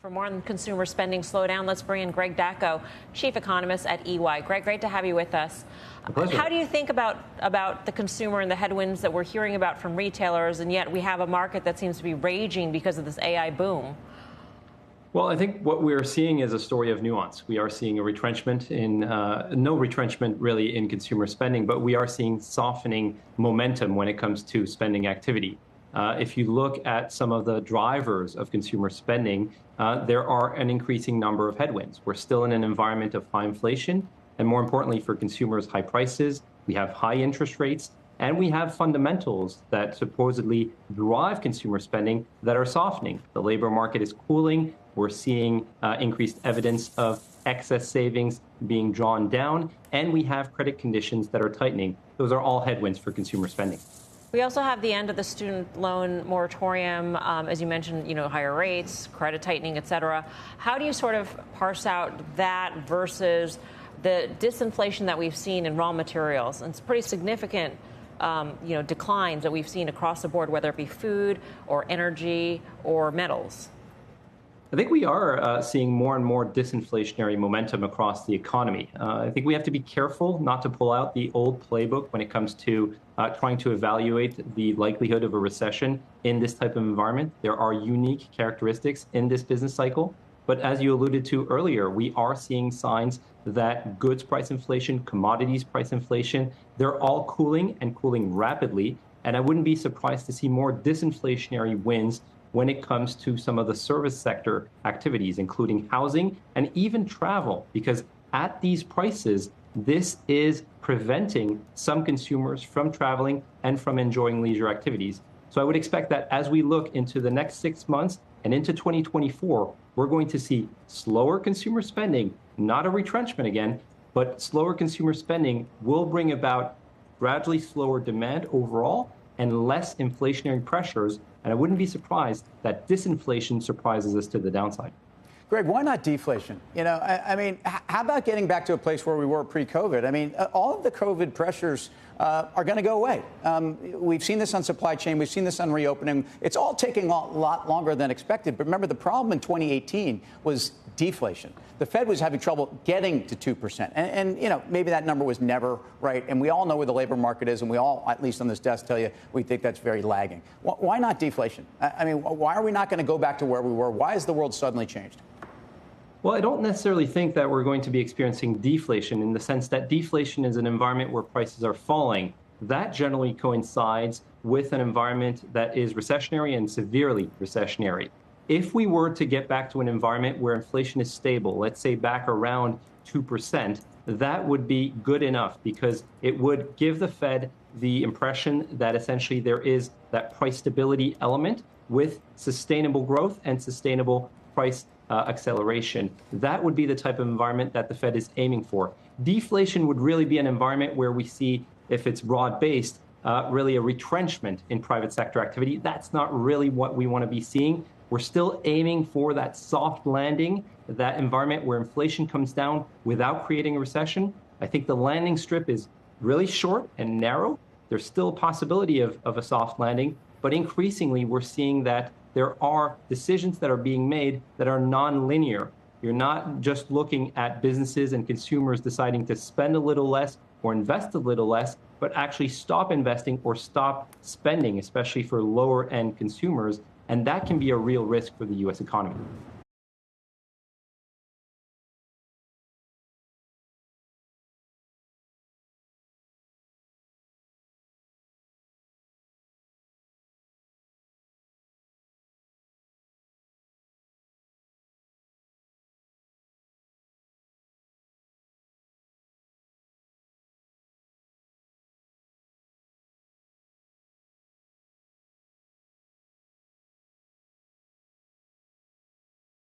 For more on consumer spending slowdown, let's bring in Greg Daco, chief economist at EY. Greg, great to have you with us. How do you think about the consumer and the headwinds that we're hearing about from retailers, and yet we have a market that seems to be raging because of this AI boom? Well, I think what we're seeing is a story of nuance. We are seeing a retrenchment in, no retrenchment really in consumer spending, but we are seeing softening momentum when it comes to spending activity. If you look at some of the drivers of consumer spending, there are an increasing number of headwinds. We're still in an environment of high inflation, and more importantly for consumers, high prices. We have high interest rates, and we have fundamentals that supposedly drive consumer spending that are softening. The labor market is cooling. We're seeing increased evidence of excess savings being drawn down, and we have credit conditions that are tightening. Those are all headwinds for consumer spending. We also have the end of the student loan moratorium, as you mentioned, higher rates, credit tightening, et cetera. How do you sort of parse out that versus the disinflation that we've seen in raw materials? And it's pretty significant, declines that we've seen across the board, whether it be food or energy or metals. I think we are seeing more and more disinflationary momentum across the economy. I think we have to be careful not to pull out the old playbook when it comes to trying to evaluate the likelihood of a recession in this type of environment. There are unique characteristics in this business cycle. But as you alluded to earlier, we are seeing signs that goods price inflation, commodities price inflation, they're all cooling and cooling rapidly. And I wouldn't be surprised to see more disinflationary wins when it comes to some of the service sector activities, including housing and even travel, because at these prices, this is preventing some consumers from traveling and from enjoying leisure activities. So I would expect that as we look into the next 6 months and into 2024, we're going to see slower consumer spending, not a retrenchment again, but slower consumer spending will bring about gradually slower demand overall and less inflationary pressures. And I wouldn't be surprised that disinflation surprises us to the downside. Greg, why not deflation? I mean, how about getting back to a place where we were pre-COVID? I mean, all of the COVID pressures are going to go away. We've seen this on supply chain. We've seen this on reopening. It's all taking a lot longer than expected. But remember, the problem in 2018 was deflation. The Fed was having trouble getting to 2%. And maybe that number was never right. And we all know where the labor market is. And we all, at least on this desk, tell you we think that's very lagging. Why not deflation? I mean, why are we not going to go back to where we were? Why has the world suddenly changed? Well, I don't necessarily think that we're going to be experiencing deflation in the sense that deflation is an environment where prices are falling. That generally coincides with an environment that is recessionary and severely recessionary. If we were to get back to an environment where inflation is stable, let's say back around 2%, that would be good enough because it would give the Fed the impression that essentially there is that price stability element with sustainable growth and sustainable price acceleration. That would be the type of environment that the Fed is aiming for. Deflation would really be an environment where we see, if it's broad-based, really a retrenchment in private sector activity. That's not really what we want to be seeing. We're still aiming for that soft landing, that environment where inflation comes down without creating a recession. I think the landing strip is really short and narrow. There's still a possibility of a soft landing, but increasingly we're seeing that there are decisions that are being made that are non-linear. You're not just looking at businesses and consumers deciding to spend a little less or invest a little less, but actually stop investing or stop spending, especially for lower end consumers. And that can be a real risk for the U.S. economy.